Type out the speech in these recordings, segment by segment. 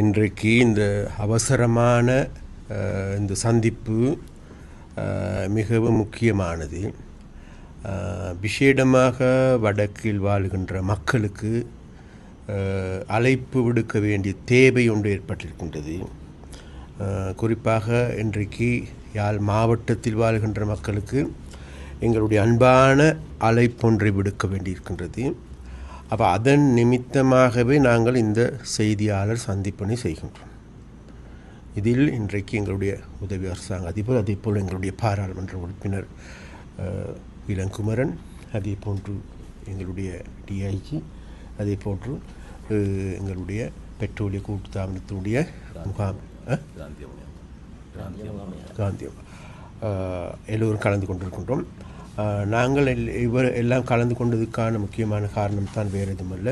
இன்றைக்கு இந்த அவசரமான இந்த சந்திப்பு மிகவும் முக்கியமானது. விசேடமாக வடக்கில் வாழுகின்ற மக்களுக்கு அழைப்பு விடுக்க வேண்டிய தேவை ஒன்று ஏற்பட்டிருக்கின்றது. குறிப்பாக இன்றைக்கு யாழ் மாவட்டத்தில் வாழ்கின்ற மக்களுக்கு எங்களுடைய அன்பான அழைப்பொன்றை விடுக்க வேண்டியிருக்கின்றது. அப்போ அதன் நிமித்தமாகவே நாங்கள் இந்த செய்தியாளர் சந்திப்பினை செய்கின்றோம். இதில் இன்றைக்கு எங்களுடைய உதவி அரசாங்க அதிபர், அதேபோல் எங்களுடைய பாராளுமன்ற உறுப்பினர் இளங்குமரன், அதே போன்று எங்களுடைய டிஐஜி, அதே போன்று எங்களுடைய பெட்ரோலிய கூட்டுத்தாபனத்தினுடைய முகாம் காந்தியம் எல்லோரும் கலந்து கொண்டிருக்கின்றோம். நாங்கள் எல்லாம் கலந்து கொண்டதுக்கான முக்கியமான காரணம் தான் வேறு எதுவுமல்ல.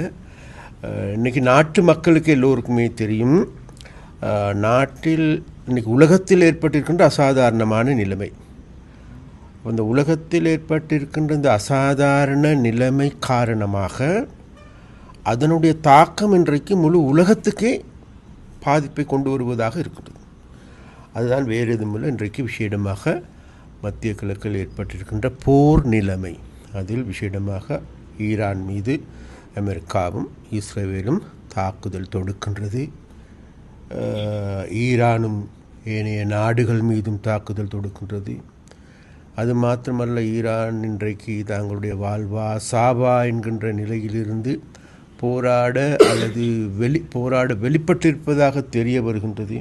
இன்றைக்கி நாட்டு மக்களுக்கு எல்லோருக்குமே தெரியும், நாட்டில் இன்றைக்கி உலகத்தில் ஏற்பட்டிருக்கின்ற அசாதாரணமான நிலைமை. அந்த உலகத்தில் ஏற்பட்டிருக்கின்ற இந்த அசாதாரண நிலைமை காரணமாக அதனுடைய தாக்கம் இன்றைக்கு முழு உலகத்துக்கே பாதிப்பை கொண்டு வருவதாக இருக்கிறது. அதுதான் வேறு எதுவுமில்லை, இன்றைக்கு விசேடமாக மத்திய கிழக்கில் ஏற்பட்டிருக்கின்ற போர் நிலைமை. அதில் விசேடமாக ஈரான் மீது அமெரிக்காவும் இஸ்ரேலும் தாக்குதல் தொடுக்கின்றது. ஈரானும் ஏனைய நாடுகள் மீதும் தாக்குதல் தொடுக்கின்றது. அது மாத்திரமல்ல, ஈரான் இன்றைக்கு தங்களுடைய வாழ்வா சாவா என்கின்ற நிலையிலிருந்து போராட வெளிப்பட்டிருப்பதாக தெரிய வருகின்றது.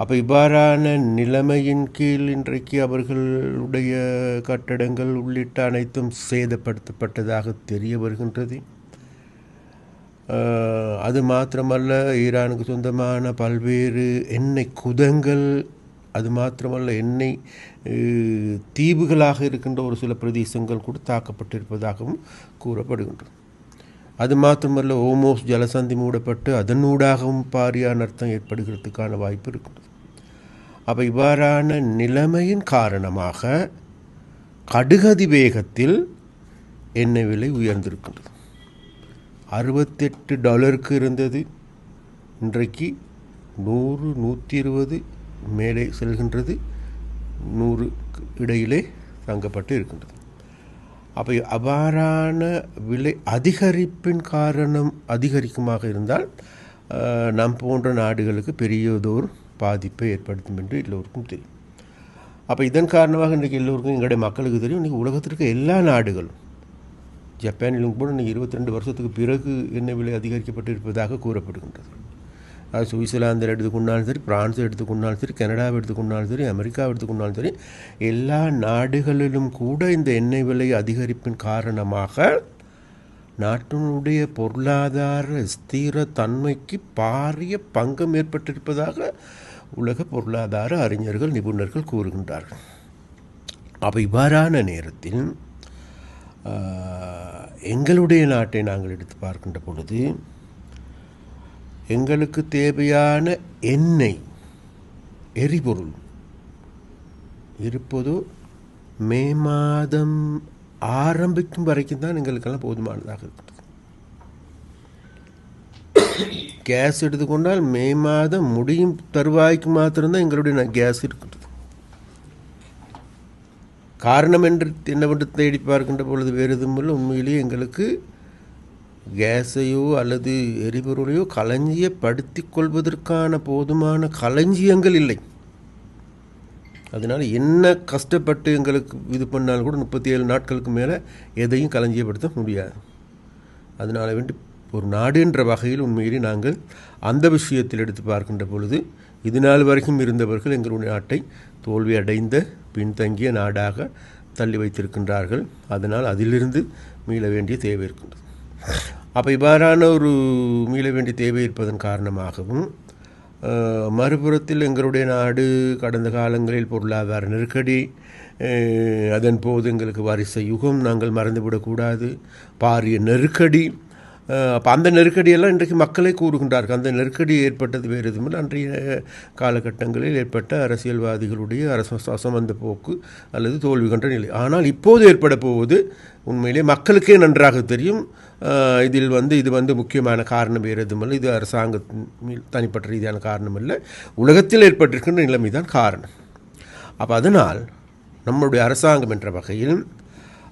அப்போ இவ்வாறான நிலைமையின் கீழ் இன்றைக்கு அவர்களுடைய கட்டடங்கள் உள்ளிட்ட அனைத்தும் சேதப்படுத்தப்பட்டதாக தெரிய வருகின்றது. அது மாத்திரமல்ல, ஈரானுக்கு சொந்தமான பல்வேறு எண்ணெய் குதங்கள், அது மாத்திரமல்ல எண்ணெய் தீவுகளாக இருக்கின்ற ஒரு சில பிரதேசங்கள் கூட தாக்கப்பட்டிருப்பதாகவும் கூறப்படுகின்றது. அது மாத்திரமல்ல, ஓமோஸ் ஜலசந்தி மூடப்பட்டு அதனூடாகவும் பாரியான அர்த்தம் ஏற்படுகிறதுக்கான வாய்ப்பு இருக்கிறது. அப்போ இவ்வாறான நிலைமையின் காரணமாக கடுகதி வேகத்தில் எண்ணெய் விலை உயர்ந்திருக்கின்றது. $68 இருந்தது, இன்றைக்கு 100-120 மேலே செல்கின்றது, 100 இடையிலே தங்கப்பட்டு இருக்கின்றது. அப்போ அவ்வாறான விலை அதிகரிப்பின் காரணம் அதிகரிக்குமாக இருந்தால் நம் போன்ற நாடுகளுக்கு பெரியதோர் பாதிப்பை ஏற்படுத்தும் என்று எல்லோருக்கும் தெரியும். அப்போ இதன் காரணமாக இன்றைக்கு எல்லோருக்கும் எங்களுடைய மக்களுக்கு தெரியும், இன்றைக்கி உலகத்திற்கு எல்லா நாடுகளும், ஜப்பானிலும் கூட இன்றைக்கி 22 வருஷத்துக்கு பிறகு எண்ணெய் விலை அதிகரிக்கப்பட்டிருப்பதாக கூறப்படுகின்றது. அது சுவிட்சர்லாந்தில் எடுத்துக்கொண்டாலும் சரி, பிரான்ஸ் எடுத்துக்கொண்டாலும் சரி, கனடாவை எடுத்துக்கொண்டாலும் சரி, அமெரிக்காவை எடுத்துக்கொண்டாலும் சரி, எல்லா நாடுகளிலும் கூட இந்த எண்ணெய் விலை அதிகரிப்பின் காரணமாக நாட்டினுடைய பொருளாதார ஸ்திர தன்மைக்கு பாரிய பங்கம் ஏற்பட்டிருப்பதாக உலக பொருளாதார அறிஞர்கள், நிபுணர்கள் கூறுகின்றார்கள். அப்போ இவ்வாறான நேரத்தில் எங்களுடைய நாட்டை நாங்கள் எடுத்து பார்க்கின்ற பொழுது எங்களுக்கு தேவையான எண்ணெய் எரிபொருள் இருப்பதோ மே மாதம் ஆரம்பிக்கும் வரைக்கும் தான் எங்களுக்கெல்லாம் போதுமானதாக இருக்கிறது. கேஸ் எடுத்துக்கொண்டால் மே மாதம் முடியும் தருவாய்க்கு மாத்திரம்தான் எங்களுடைய கேஸ் இருக்கிறது. காரணம் என்னவென்று தேடி பார்க்கின்ற பொழுது வேறு எதுவும் உண்மையிலேயே எங்களுக்கு கேஸையோ அல்லது எரிபொருளையோ களஞ்சியப்படுத்தி கொள்வதற்கான போதுமான களஞ்சியங்கள் இல்லை. அதனால் என்ன கஷ்டப்பட்டு எங்களுக்கு இது பண்ணாலும் கூட 37 நாட்களுக்கு மேலே எதையும் களஞ்சியப்படுத்த முடியாது. அதனால் வேண்டி ஒரு நாடு என்ற வகையில் உண்மையிலே நாங்கள் அந்த விஷயத்தில் எடுத்து பார்க்கின்ற பொழுது இது நாள் வரைக்கும் இருந்தவர்கள் எங்களுடைய நாட்டை தோல்வி அடைந்த பின்தங்கிய நாடாக தள்ளி வைத்திருக்கின்றார்கள். அதனால் அதிலிருந்து மீள வேண்டிய தேவை இருக்கின்றது. அப்போ இவ்வாறான ஒரு மீள வேண்டிய தேவை இருப்பதன் காரணமாகவும் மறுபுறத்தில் எங்களுடைய நாடு கடந்த காலங்களில் பொருளாதார நெருக்கடி, அதன் போது எங்களுக்கு வரிசை யுகம் நாங்கள் மறந்துவிடக்கூடாது, பாரிய நெருக்கடி, அப்போ அந்த நெருக்கடியெல்லாம் இன்றைக்கு மக்களே கூறுகின்றார்கள். அந்த நெருக்கடி ஏற்பட்டது வேறு எதுவும் அன்றைய காலகட்டங்களில் ஏற்பட்ட அரசியல்வாதிகளுடைய அசமந்த போக்கு அல்லது தோல்வி கண்ட நிலை. ஆனால் இப்போது ஏற்பட போவது உண்மையிலே மக்களுக்கே நன்றாக தெரியும். இதில் இது முக்கியமான காரணம் வேறு எதுவும், இது அரசாங்கத்தின் தனிப்பட்ட ரீதியான காரணம் இல்லை, உலகத்தில் ஏற்பட்டிருக்கின்ற நிலைமை தான் காரணம். அப்போ அதனால் நம்முடைய அரசாங்கம் என்ற வகையில்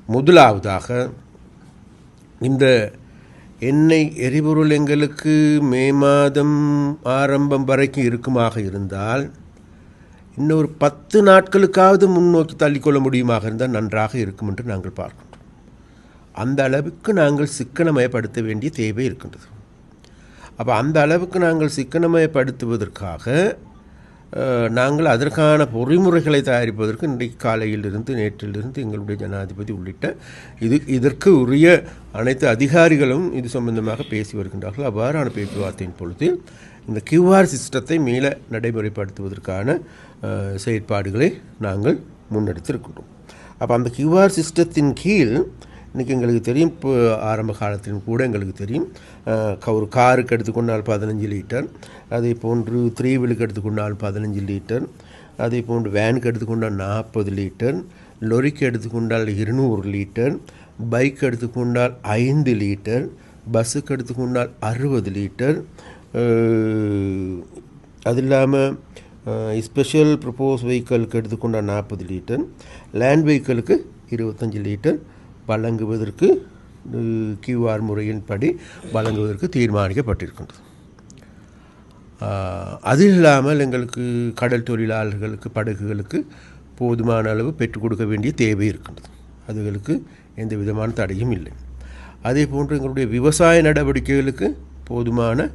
முதலாவதாக இந்த எண்ணெய் எரிபொருள் எங்களுக்கு மே மாதம் ஆரம்பம் வரைக்கும் இருக்குமாக இருந்தால் இன்னொரு 10 நாட்களுக்காவது முன்னோக்கி தள்ளிக்கொள்ள முடியுமாக இருந்தால் நன்றாக இருக்கும் என்று நாங்கள் பார்க்கின்றோம். அந்த அளவுக்கு நாங்கள் சிக்கனமயப்படுத்த வேண்டிய தேவை இருக்கின்றது. அப்போ அந்த அளவுக்கு நாங்கள் சிக்கனமயப்படுத்துவதற்காக நாங்கள் அதற்கான பொறிமுறைகளை தயாரிப்பதற்கு இன்றைக்கு காலையிலிருந்து நேற்றிலிருந்து எங்களுடைய ஜனாதிபதி உள்ளிட்ட இதற்கு உரிய அனைத்து அதிகாரிகளும் இது சம்பந்தமாக பேசி வருகின்றார்கள். அவ்வாறான பேச்சுவார்த்தையின் பொழுது இந்த QR சிஸ்டத்தை மேலே நடைமுறைப்படுத்துவதற்கான செயற்பாடுகளை நாங்கள் முன்னெடுத்திருக்கின்றோம். அப்போ அந்த QR சிஸ்டத்தின் கீழ் இன்றைக்கி எங்களுக்கு தெரியும், இப்போ ஆரம்ப காலத்திலும் கூட எங்களுக்கு தெரியும், ஒரு காருக்கு எடுத்துக்கொண்டால் 15 லிட்டர், அதே போன்று 3 வீலுக்கு எடுத்துக்கொண்டால் 15 லிட்டர், அதே போன்று வேனுக்கு எடுத்துக்கொண்டால் 40 லிட்டர், லொரிக்கு எடுத்துக்கொண்டால் 200 லிட்டர், பைக் எடுத்துக்கொண்டால் 5 லிட்டர், பஸ்ஸுக்கு எடுத்துக்கொண்டால் 60 லிட்டர், அது இல்லாமல் ஸ்பெஷல் ப்ரப்போஸ் வெஹிக்கிளுக்கு எடுத்துக்கொண்டால் 40 லிட்டர், லேண்ட் வெஹிக்கிளுக்கு 25 லிட்டர் வழங்குவதற்கு QR முறையின்படி வழங்குவதற்கு தீர்மானிக்கப்பட்டிருக்கின்றது. அது இல்லாமல் எங்களுக்கு கடல் தொழிலாளர்களுக்கு படகுகளுக்கு போதுமான அளவு பெற்றுக் கொடுக்க வேண்டிய தேவை இருக்கின்றது. அதுகளுக்கு எந்த விதமான தடையும் இல்லை. அதே போன்று எங்களுடைய விவசாய நடவடிக்கைகளுக்கு போதுமான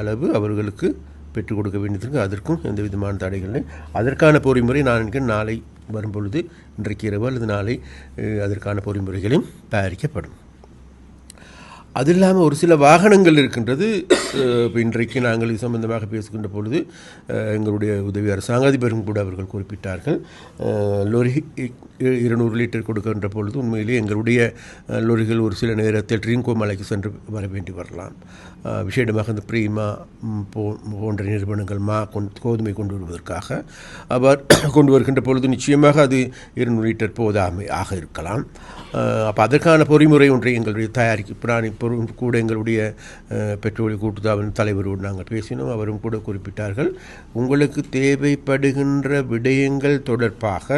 அளவு அவர்களுக்கு பெற்றுக் கொடுக்க வேண்டியதற்கு அதற்கும் எந்த விதமான தடைகள். அதற்கான பொறிமுறை நான் நாளை வரும்பொழுது, இன்றைக்கு இரவு அல்லது நாளை அதற்கான பொறிமுறைகளையும் தயாரிக்கப்படும். அது இல்லாமல் ஒரு சில வாகனங்கள் இருக்கின்றது. இப்போ இன்றைக்கு நாங்கள் இது சம்பந்தமாக பேசுகின்ற பொழுது எங்களுடைய உதவி அரசாங்க அதிபரும் கூட அவர்கள் குறிப்பிட்டார்கள், லொரி 200 லிட்டர் கொடுக்கின்ற பொழுது உண்மையிலே எங்களுடைய லொரிகள் ஒரு சில நேரத்தில் ட்ரிங்கோ மலைக்கு சென்று வர வேண்டி வரலாம். விசேடமாக இந்த பிரீமா போன்ற நிறுவனங்கள் கோதுமை கொண்டு வருவதற்காக அவர் கொண்டு வருகின்ற பொழுது நிச்சயமாக அது 200 லிட்டர் போதாமை ஆக இருக்கலாம். அப்போ அதற்கான பொறிமுறை ஒன்றை எங்களுடைய தயாரிப்பு கூட எங்களுடைய பெட்ரோலிய கூட்டுத்தாபன தலைவரோடு நாங்கள் பேசினோம். அவரும் கூட குறிப்பிட்டார்கள், உங்களுக்கு தேவைப்படுகின்ற விடயங்கள் தொடர்பாக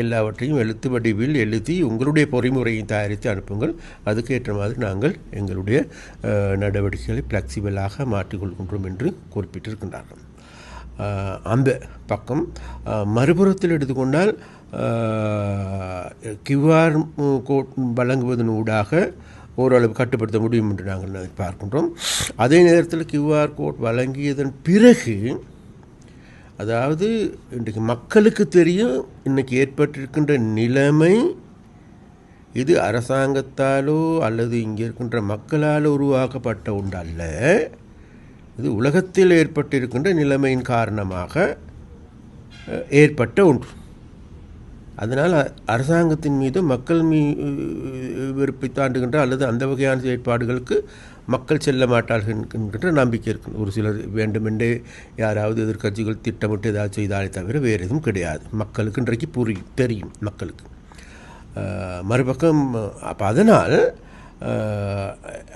எல்லாவற்றையும் எழுத்து வடிவில் எழுதி உங்களுடைய பொறிமுறையை தயாரித்து அனுப்புங்கள், அதுக்கு ஏற்ற மாதிரி நாங்கள் எங்களுடைய நடவடிக்கைகளை ஃப்ளெக்சிபிளாக மாற்றிக்கொள்கின்றோம் என்று குறிப்பிட்டிருக்கின்றார்கள். அந்த பக்கம் மறுபுறத்தில் எடுத்துக்கொண்டால் QR கோட் வழங்குவதன் ஊடாக ஓரளவு கட்டுப்படுத்த முடியும் என்று நாங்கள் பார்க்கின்றோம். அதே நேரத்தில் QR கோட் வழங்கியதன் பிறகு, அதாவது இன்றைக்கு மக்களுக்கு தெரியும் இன்றைக்கி ஏற்பட்டிருக்கின்ற நிலைமை இது அரசாங்கத்தாலோ அல்லது இங்கே இருக்கின்ற மக்களால் உருவாக்கப்பட்ட ஒன்றல்ல, இது உலகத்தில் ஏற்பட்டிருக்கின்ற நிலைமையின் காரணமாக ஏற்பட்ட ஒன்று. அதனால் அரசாங்கத்தின் மீது மக்கள் வெறுப்பை தாண்டுகின்ற அல்லது அந்த வகையான செயற்பாடுகளுக்கு மக்கள் செல்ல மாட்டார்கள் என்கின்ற நம்பிக்கை இருக்கு. ஒரு சிலர் வேண்டுமென்றே யாராவது எதிர்க்கட்சிகள் திட்டமிட்டு ஏதாவது செய்தாலே தவிர வேறு எதுவும் கிடையாது. மக்களுக்கு இன்றைக்கு தெரியும் மக்களுக்கு. மறுபக்கம் அப்போ அதனால்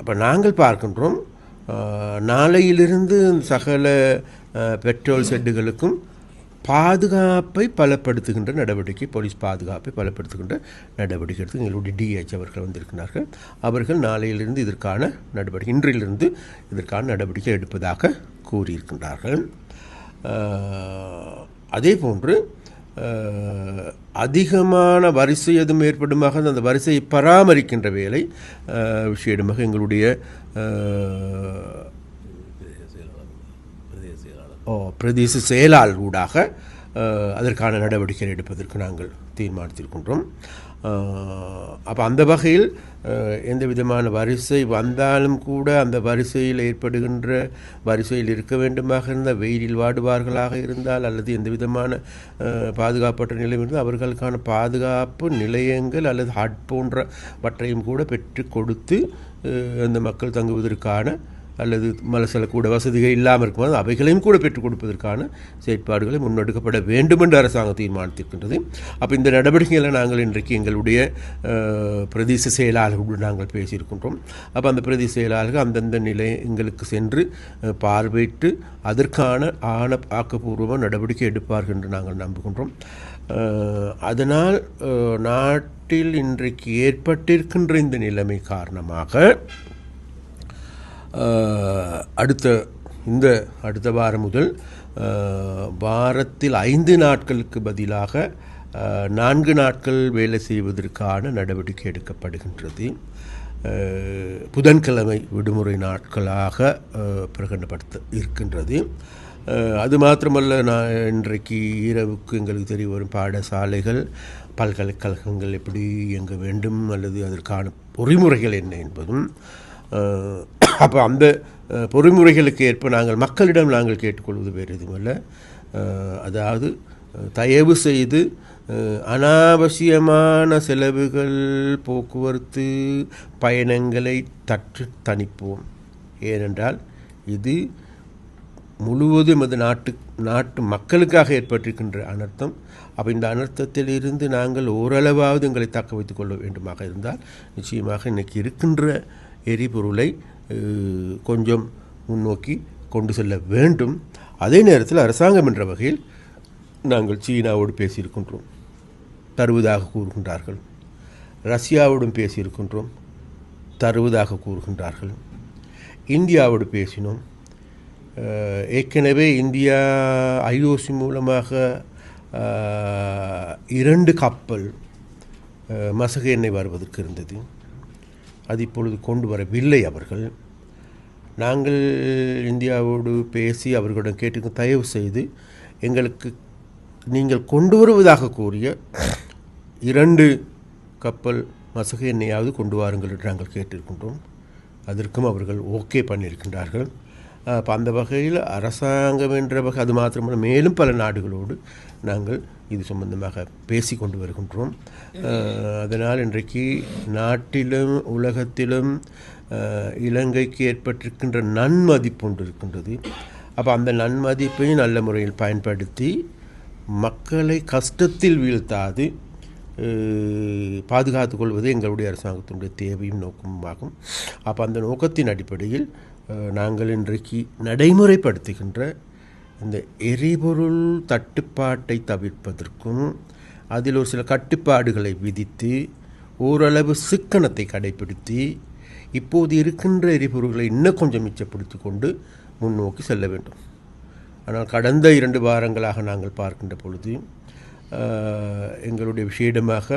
அப்போ நாங்கள் பார்க்கின்றோம், நாளையிலிருந்து சகல பெட்ரோல் ஷெட்டுகளுக்கும் பாதுகாப்பை பலப்படுத்துகின்ற நடவடிக்கை, போலீஸ் பாதுகாப்பை பலப்படுத்துகின்ற நடவடிக்கை எடுத்து எங்களுடைய DH அவர்கள் வந்திருக்கிறார்கள். அவர்கள் நாளையிலிருந்து இதற்கான நடவடிக்கை, இன்றிலிருந்து இதற்கான நடவடிக்கை எடுப்பதாக கூறியிருக்கின்றார்கள். அதே போன்று அதிகமான வரிசை எதுவும் ஏற்படுமாக அந்த வரிசையை பராமரிக்கின்ற வேலை விஷயமாக எங்களுடைய பிரதேச செயலாளர் ஊடாக அதற்கான நடவடிக்கை எடுப்பதற்கு நாங்கள் தீர்மானித்திருக்கின்றோம். அப்போ அந்த வகையில் எந்த விதமான வரிசை வந்தாலும் கூட அந்த வரிசையில் ஏற்படுகின்ற வரிசையில் இருக்க வேண்டுமாக இருந்தால், வெயிலில் வாடுவார்களாக இருந்தால் அல்லது எந்த விதமான பாதுகாப்பற்ற நிலையம் இருந்தால் அவர்களுக்கான பாதுகாப்பு நிலையங்கள் அல்லது ஹட் போன்றவற்றையும் கூட பெற்று கொடுத்து அந்த மக்கள் தங்குவதற்கான அல்லது மலசல கூட வசதிகள் இல்லாமல் இருக்கும்போது அவைகளையும் கூட பெற்றுக் கொடுப்பதற்கான செயற்பாடுகளை முன்னெடுக்கப்பட வேண்டும் என்று அரசாங்கம் தீர்மானித்திருக்கின்றது. அப்போ இந்த நடவடிக்கைகளை நாங்கள் இன்றைக்கு எங்களுடைய பிரதேச செயலாளர்களுடன் நாங்கள் பேசியிருக்கின்றோம். அப்போ அந்த பிரதேச செயலாளர்கள் அந்தந்த நிலையங்களுக்கு சென்று பார்வையிட்டு அதற்கான ஆக்கப்பூர்வமான நடவடிக்கை எடுப்பார்கள் என்று நாங்கள் நம்புகின்றோம். அதனால் நாட்டில் இன்றைக்கு ஏற்பட்டிருக்கின்ற இந்த நிலைமை காரணமாக அடுத்த வாரம் முதல் வாரத்தில் 5 நாட்களுக்கு பதிலாக 4 நாட்கள் வேலை செய்வதற்கான நடவடிக்கை எடுக்கப்படுகின்றது. புதன்கிழமை விடுமுறை நாட்களாக பிரகடனப்படுத்த இருக்கின்றது. அது மாத்திரமல்ல, நான் இன்றைக்கு இரவுக்கு எங்களுக்கு தெரிய வரும் பாடசாலைகள் பல்கலைக்கழகங்கள் எப்படி இயங்க வேண்டும் அல்லது அதற்கான பொறிமுறைகள் என்ன என்பதும், அப்போ அந்த பொறிமுறைகளுக்கு ஏற்ப மக்களிடம் நாங்கள் கேட்டுக்கொள்வது வேறு எதுவுமல்ல. அதாவது தயவு செய்து அனாவசியமான செலவுகள், போக்குவரத்து பயணங்களை தணிப்போம். ஏனென்றால் இது முழுவதும் அது நாட்டு மக்களுக்காக ஏற்பட்டிருக்கின்ற அனர்த்தம். அப்போ இந்த அனர்த்தத்தில் இருந்து நாங்கள் ஓரளவாவது எங்களை தக்க வைத்துக் கொள்ள வேண்டுமாக இருந்தால் நிச்சயமாக இன்றைக்கி இருக்கின்ற எரிபொருளை கொஞ்சம் முன்னோக்கி கொண்டு செல்ல வேண்டும். அதே நேரத்தில் அரசாங்கம் என்ற வகையில் நாங்கள் சீனாவோடு பேசியிருக்கின்றோம், தருவதாக கூறுகின்றார்கள். ரஷ்யாவோடும் பேசியிருக்கின்றோம், தருவதாக கூறுகின்றார்கள். இந்தியாவோடு பேசினோம். ஏற்கனவே இந்தியா IOC மூலமாக 2 கப்பல் மசகு எண்ணெய் வருவதற்கு இருந்தது. அது இப்பொழுது கொண்டு வரவில்லை அவர்கள். நாங்கள் இந்தியாவோடு பேசி அவர்களிடம் கேட்டு தயவு செய்து எங்களுக்கு நீங்கள் கொண்டு வருவதாக கூறிய 2 கப்பல் மசகு எண்ணெயாவது கொண்டு வாருங்கள் என்று நாங்கள் கேட்டிருக்கின்றோம். அதற்கும் அவர்கள் ஓகே பண்ணியிருக்கின்றார்கள். அப்போ அந்த வகையில் அரசாங்கம் என்ற வகை, அது மாத்திரமல்ல மேலும் பல நாடுகளோடு நாங்கள் இது சம்பந்தமாக பேசி கொண்டு வருகின்றோம். அதனால் இன்றைக்கு நாட்டிலும் உலகத்திலும் இலங்கைக்கு ஏற்பட்டிருக்கின்ற நன்மதிப்பு ஒன்று இருக்கின்றது. அப்போ அந்த நன்மதிப்பையும் நல்ல முறையில் பயன்படுத்தி மக்களை கஷ்டத்தில் வீழ்த்தாது பாதுகாத்து கொள்வது எங்களுடைய அரசாங்கத்தினுடைய தேவையும் நோக்கமாகும். அப்போ அந்த நோக்கத்தின் அடிப்படையில் நாங்கள் இன்றைக்கு நடைமுறைப்படுத்துகின்ற இந்த எரிபொருள் தட்டுப்பாட்டை தவிர்ப்பதற்கும் அதில் ஒரு சில கட்டுப்பாடுகளை விதித்து ஓரளவு சிக்கனத்தை கடைபிடித்து இப்போது இருக்கின்ற எரிபொருள்களை இன்னும் கொஞ்சம் மிச்சப்படுத்தி கொண்டு முன்னோக்கி செல்ல வேண்டும். ஆனால் கடந்த 2 வாரங்களாக நாங்கள் பார்க்கின்ற பொழுது எங்களுடைய விஷயமாக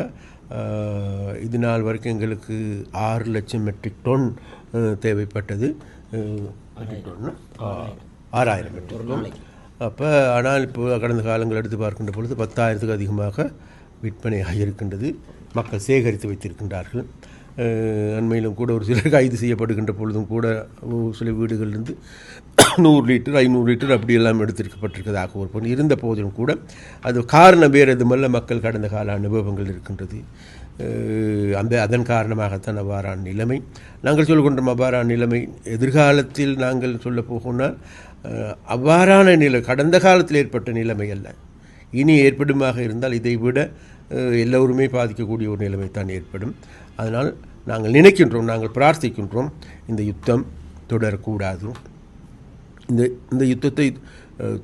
இது நாள் வரைக்கும் எங்களுக்கு 6 லட்சம் மெட்ரிக் டன் தேவைப்பட்டது. 6,000 மெட்ரிக் டன். அப்போ ஆனால் இப்போ கடந்த காலங்கள் எடுத்து பார்க்கின்ற பொழுது 10,000க்கு அதிகமாக விற்பனையாக இருக்கின்றது. மக்கள் சேகரித்து வைத்திருக்கின்றார்கள். அண்மையிலும் கூட ஒரு சிலர் கைது செய்யப்படுகின்ற பொழுதும் கூட சில வீடுகளிலிருந்து 100 லிட்டர் 500 லிட்டர் அப்படியெல்லாம் எடுத்திருக்கப்பட்டிருக்கிறதாக ஒரு பொண்ணு இருந்த போதிலும் கூட அது காரணம் வேறு எதுமல்ல, மக்கள் கடந்த கால அனுபவங்கள் இருக்கின்றது. அதன் காரணமாகத்தான் அவ்வாறான நிலைமை. நாங்கள் சொல்கின்றோம் அவ்வாறான நிலைமை எதிர்காலத்தில் நாங்கள் சொல்ல போகணும்னால் அவ்வாறான நிலை கடந்த காலத்தில் ஏற்பட்ட நிலைமை அல்ல, இனி ஏற்படுமாக இருந்தால் இதை விட எல்லோருமே பாதிக்கக்கூடிய ஒரு நிலைமை தான் ஏற்படும். அதனால் நாங்கள் நினைக்கின்றோம், நாங்கள் பிரார்த்திக்கின்றோம், இந்த யுத்தம் தொடரக்கூடாது. இந்த யுத்தத்தை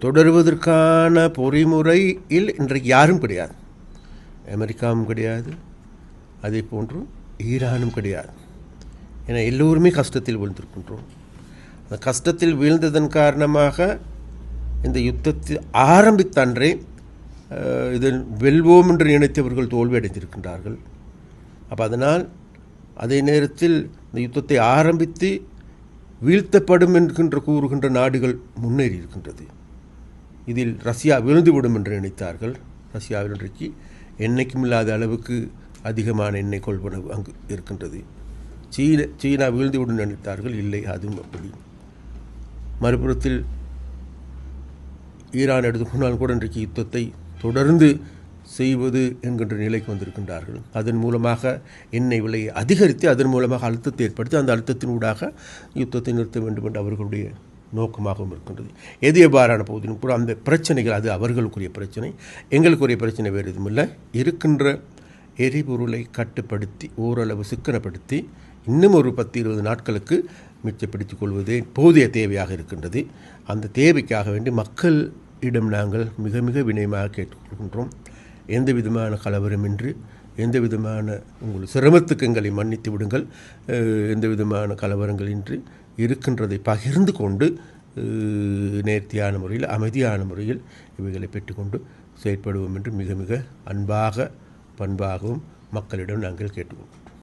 தொடருவதற்கான பொறிமுறையில் இன்றைக்கு யாரும் கிடையாது. அமெரிக்காவும் கிடையாது, அதே போன்று ஈரானும் கிடையாது. ஏன்னா எல்லோருமே கஷ்டத்தில் வீழ்ந்திருக்கின்றோம். அந்த கஷ்டத்தில் வீழ்ந்ததன் காரணமாக இந்த யுத்தத்தை ஆரம்பித்தன்றே இதில் வெல்வோம் என்று நினைத்தவர்கள் தோல்வி அடைந்திருக்கின்றார்கள். அப்போ அதனால் அதே நேரத்தில் இந்த யுத்தத்தை ஆரம்பித்து வீழ்த்தப்படும் என்கின்ற கூறுகின்ற நாடுகள் முன்னேறி இருக்கின்றது. இதில் ரஷ்யா விழுந்துவிடும் என்று நினைத்தார்கள். ரஷ்யாவில் இன்றைக்கு எண்ணெய்க்கும் இல்லாத அளவுக்கு அதிகமான எண்ணெய் கொள்வனவு அங்கு இருக்கின்றது. சீனா வீழ்ந்துவிடும் நினைத்தார்கள், இல்லை, அதுவும் அப்படி. மறுபுறத்தில் ஈரான் எடுத்துக்கொண்டால் கூட இன்றைக்கு யுத்தத்தை தொடர்ந்து செய்வது என்கின்ற நிலைக்கு வந்திருக்கின்றார்கள். அதன் மூலமாக எண்ணெய் விலையை அதிகரித்து அதன் மூலமாக அழுத்தத்தை ஏற்படுத்தி அந்த அழுத்தத்தினூடாக யுத்தத்தை நிறுத்த வேண்டும் என்று அவர்களுடைய நோக்கமாகவும் இருக்கின்றது. எது எவ்வாறான போதிலும் கூட அந்த பிரச்சனைகள் அது அவர்களுக்குரிய பிரச்சனை, எங்களுக்குரிய பிரச்சனை வேறு எதுவும் இல்லை. இருக்கின்ற எரிபொருளை கட்டுப்படுத்தி ஓரளவு சிக்கனப்படுத்தி இன்னும் ஒரு 10-20 நாட்களுக்கு மிச்சப்படுத்திக் கொள்வதே போதிய தேவையாக இருக்கின்றது. அந்த தேவைக்காக வேண்டி மக்களிடம் நாங்கள் மிக மிக வினயமாக கேட்டுக்கொள்கின்றோம். எந்த விதமான கலவரமின்றி, எந்த விதமான உங்கள் சிரமத்துக்கு எங்களை மன்னித்து விடுங்கள், எந்த விதமான கலவரங்களின்றி இருக்கின்றதை பகிர்ந்து கொண்டு நேர்த்தியான முறையில் அமைதியான முறையில் இவைகளை பெற்றுக்கொண்டு செயற்படுவோம் என்று மிக மிக அன்பாக பண்பாகவும் மக்களிடம் நாங்கள் கேட்டுக்கொள்வோம்.